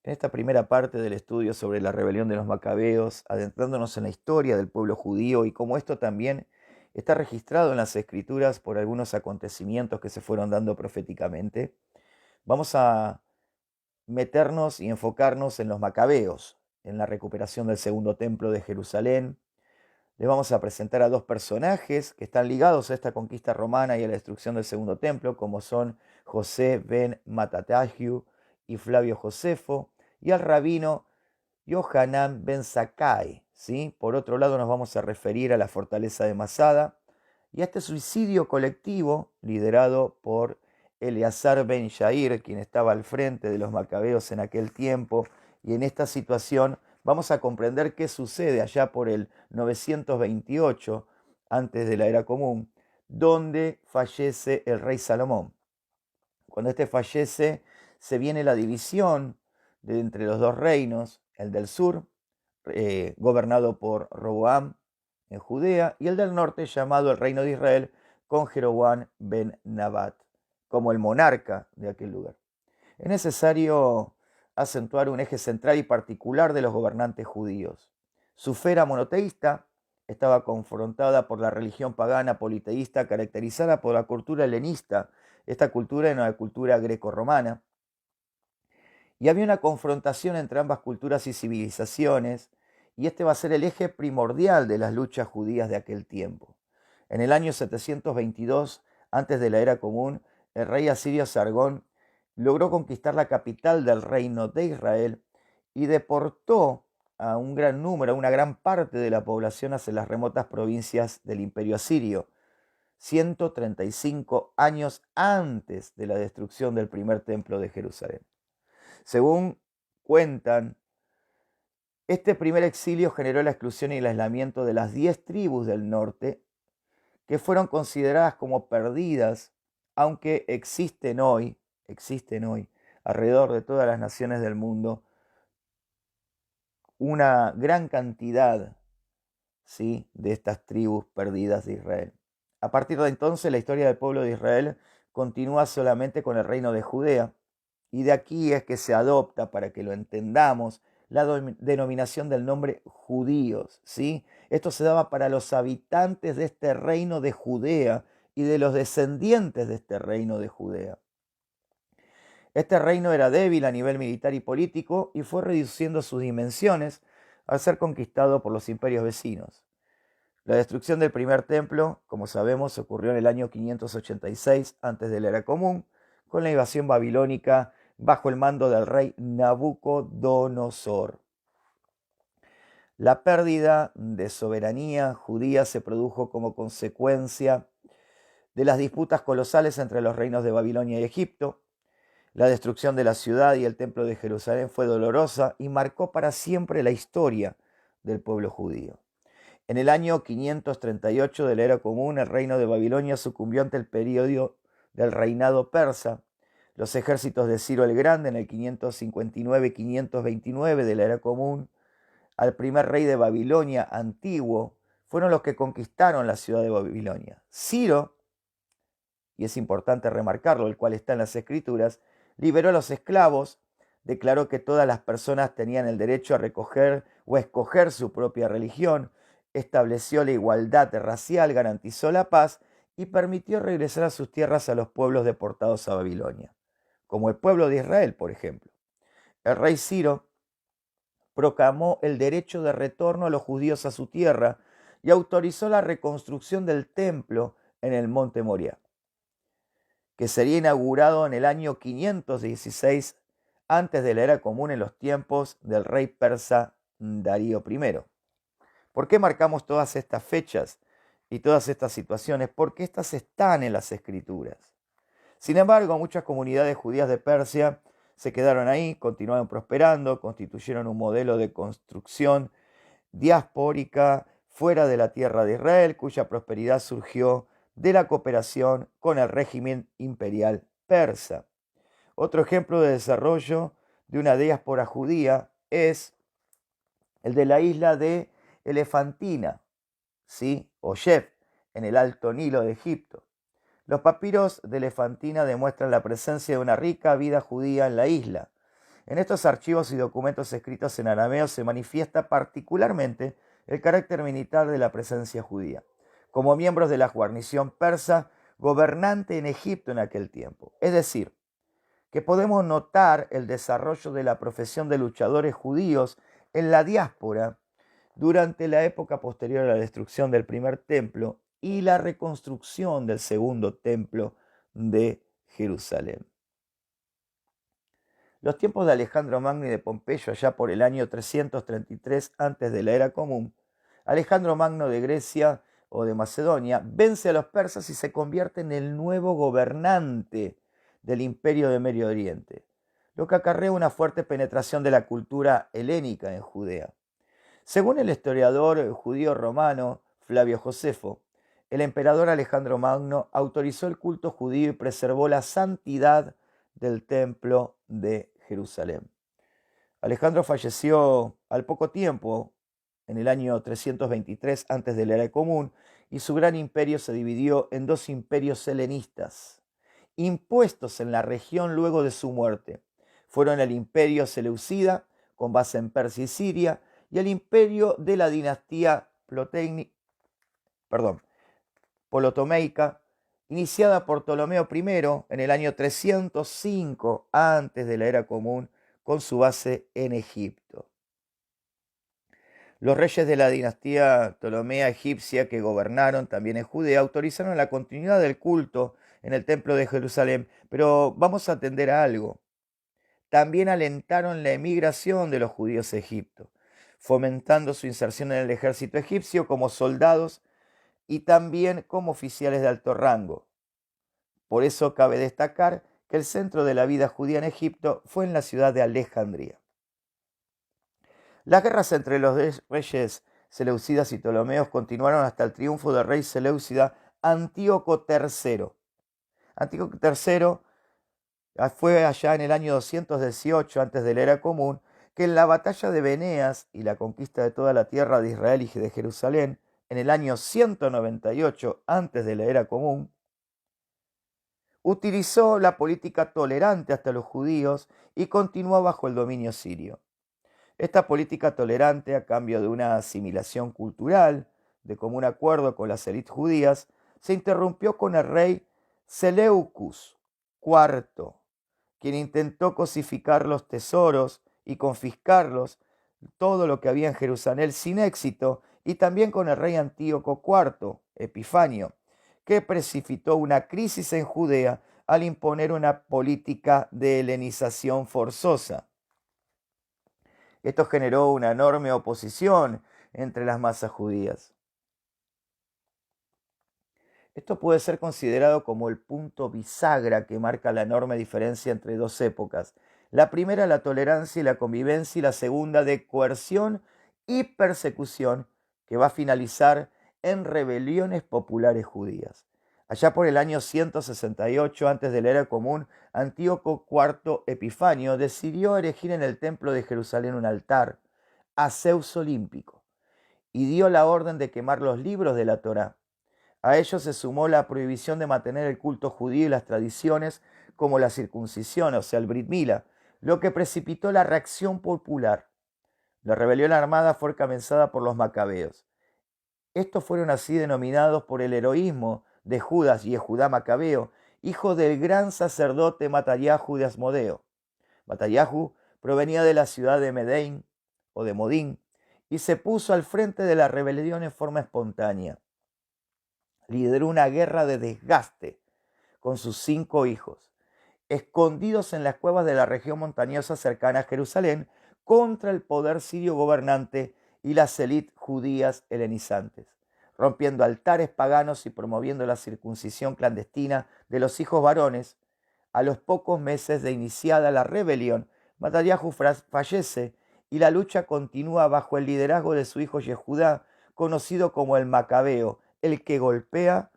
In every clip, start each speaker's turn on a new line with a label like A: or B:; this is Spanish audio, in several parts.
A: En esta primera parte del estudio sobre la rebelión de los macabeos, adentrándonos en la historia del pueblo judío y cómo esto también está registrado en las escrituras por algunos acontecimientos que se fueron dando proféticamente, vamos a meternos y enfocarnos en los macabeos, en la recuperación del segundo templo de Jerusalén. Les vamos a presentar a dos personajes que están ligados a esta conquista romana y a la destrucción del segundo templo, como son José ben Matatyahu y Flavio Josefo, y al rabino Yohanan ben Zakkai, ¿sí? Por otro lado, nos vamos a referir a la fortaleza de Masada y a este suicidio colectivo liderado por Eleazar ben Yair, quien estaba al frente de los macabeos en aquel tiempo. Y en esta situación vamos a comprender qué sucede allá por el 928 antes de la era común, donde fallece el rey Salomón. Cuando este fallece, se viene la división de entre los dos reinos, el del sur, gobernado por Roboam en Judea, y el del norte, llamado el reino de Israel, con Jeroboam ben Nabat, como el monarca de aquel lugar. Es necesario acentuar un eje central y particular de los gobernantes judíos. Su fe era monoteísta, estaba confrontada por la religión pagana politeísta caracterizada por la cultura helenista. Esta cultura era una cultura greco-romana. Y había una confrontación entre ambas culturas y civilizaciones, y este va a ser el eje primordial de las luchas judías de aquel tiempo. En el año 722, antes de la era común, el rey asirio Sargón logró conquistar la capital del reino de Israel y deportó a un gran número, a una gran parte de la población hacia las remotas provincias del imperio asirio, 135 años antes de la destrucción del primer templo de Jerusalén. Según cuentan, este primer exilio generó la exclusión y el aislamiento de las 10 tribus del norte, que fueron consideradas como perdidas, aunque existen hoy, alrededor de todas las naciones del mundo, una gran cantidad, ¿sí?, de estas tribus perdidas de Israel. A partir de entonces, la historia del pueblo de Israel continúa solamente con el reino de Judea, y de aquí es que se adopta, para que lo entendamos, la denominación del nombre judíos, ¿sí? Esto se daba para los habitantes de este reino de Judea y de los descendientes de este reino de Judea. Este reino era débil a nivel militar y político y fue reduciendo sus dimensiones al ser conquistado por los imperios vecinos. La destrucción del primer templo, como sabemos, ocurrió en el año 586 antes de la era común, con la invasión babilónica bajo el mando del rey Nabucodonosor. La pérdida de soberanía judía se produjo como consecuencia de las disputas colosales entre los reinos de Babilonia y Egipto. La destrucción de la ciudad y el templo de Jerusalén fue dolorosa y marcó para siempre la historia del pueblo judío. En el año 538 de la era común, el reino de Babilonia sucumbió ante el periodo del reinado persa. Los ejércitos de Ciro el Grande en el 559-529 de la era común, al primer rey de Babilonia antiguo, fueron los que conquistaron la ciudad de Babilonia. Ciro, y es importante remarcarlo, el cual está en las escrituras, liberó a los esclavos, declaró que todas las personas tenían el derecho a recoger o a escoger su propia religión, estableció la igualdad racial, garantizó la paz y permitió regresar a sus tierras a los pueblos deportados a Babilonia, como el pueblo de Israel, por ejemplo. El rey Ciro proclamó el derecho de retorno a los judíos a su tierra y autorizó la reconstrucción del templo en el monte Moriah, que sería inaugurado en el año 516 antes de la era común, en los tiempos del rey persa Darío I. ¿Por qué marcamos todas estas fechas y todas estas situaciones? Porque estas están en las escrituras. Sin embargo, muchas comunidades judías de Persia se quedaron ahí, continuaron prosperando, constituyeron un modelo de construcción diaspórica fuera de la tierra de Israel, cuya prosperidad surgió de la cooperación con el régimen imperial persa. Otro ejemplo de desarrollo de una diáspora judía es el de la isla de Elefantina, ¿sí?, o Yef, en el Alto Nilo de Egipto. Los papiros de Elefantina demuestran la presencia de una rica vida judía en la isla. En estos archivos y documentos escritos en arameo se manifiesta particularmente el carácter militar de la presencia judía, como miembros de la guarnición persa gobernante en Egipto en aquel tiempo. Es decir, que podemos notar el desarrollo de la profesión de luchadores judíos en la diáspora durante la época posterior a la destrucción del primer templo y la reconstrucción del segundo templo de Jerusalén. Los tiempos de Alejandro Magno y de Pompeyo, allá por el año 333 antes de la era común, Alejandro Magno de Grecia o de Macedonia vence a los persas y se convierte en el nuevo gobernante del imperio de Medio Oriente, lo que acarrea una fuerte penetración de la cultura helénica en Judea. Según el historiador judío romano Flavio Josefo, el emperador Alejandro Magno autorizó el culto judío y preservó la santidad del templo de Jerusalén. Alejandro falleció al poco tiempo, en el año 323 antes de la era común, y su gran imperio se dividió en dos imperios helenistas, impuestos en la región luego de su muerte. Fueron el imperio seleucida, con base en Persia y Siria, y el imperio de la dinastía polotomeica, iniciada por Ptolomeo I en el año 305 antes de la era común, con su base en Egipto. Los reyes de la dinastía ptolomea egipcia que gobernaron también en Judea autorizaron la continuidad del culto en el templo de Jerusalén, pero vamos a atender a algo. También alentaron la emigración de los judíos a Egipto, fomentando su inserción en el ejército egipcio como soldados y también como oficiales de alto rango. Por eso cabe destacar que el centro de la vida judía en Egipto fue en la ciudad de Alejandría. Las guerras entre los reyes seleucidas y ptolomeos continuaron hasta el triunfo del rey seleucida Antíoco III. Antíoco III fue allá en el año 218 antes de la era común que en la batalla de Beneas y la conquista de toda la tierra de Israel y de Jerusalén en el año 198 antes de la era común, utilizó la política tolerante hasta los judíos y continuó bajo el dominio sirio. Esta política tolerante, a cambio de una asimilación cultural, de común acuerdo con las élites judías, se interrumpió con el rey Seleucus IV, quien intentó cosificar los tesoros y confiscarlos, todo lo que había en Jerusalén, sin éxito, y también con el rey Antíoco IV, Epifanio, que precipitó una crisis en Judea al imponer una política de helenización forzosa. Esto generó una enorme oposición entre las masas judías. Esto puede ser considerado como el punto bisagra que marca la enorme diferencia entre dos épocas. La primera, la tolerancia y la convivencia, y la segunda, de coerción y persecución, que va a finalizar en rebeliones populares judías. Allá por el año 168 antes de la era común, Antíoco IV Epifanio decidió erigir en el templo de Jerusalén un altar a Zeus olímpico y dio la orden de quemar los libros de la Torá. A ello se sumó la prohibición de mantener el culto judío y las tradiciones como la circuncisión, o sea, el Brit Mila, lo que precipitó la reacción popular. La rebelión armada fue encabezada por los macabeos. Estos fueron así denominados por el heroísmo de Judas y Yehudá Macabeo, hijo del gran sacerdote Matallahu de Asmodeo. Matallahu provenía de la ciudad de Medellín o de Modín y se puso al frente de la rebelión en forma espontánea. Lideró una guerra de desgaste con sus 5 hijos, escondidos en las cuevas de la región montañosa cercana a Jerusalén, contra el poder sirio gobernante y las élites judías helenizantes, rompiendo altares paganos y promoviendo la circuncisión clandestina de los hijos varones. A los pocos meses de iniciada la rebelión, Matallahu fallece y la lucha continúa bajo el liderazgo de su hijo Yehudá, conocido como el Macabeo, el que golpea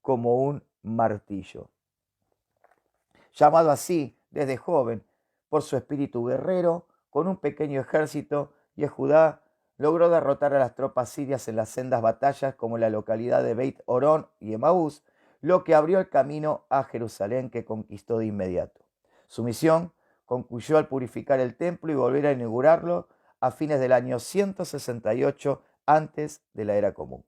A: como un martillo. Llamado así desde joven por su espíritu guerrero, con un pequeño ejército, Yehudá logró derrotar a las tropas sirias en las sendas batallas como la localidad de Beit Orón y Emaús, lo que abrió el camino a Jerusalén, que conquistó de inmediato. Su misión concluyó al purificar el templo y volver a inaugurarlo a fines del año 168 antes de la era común.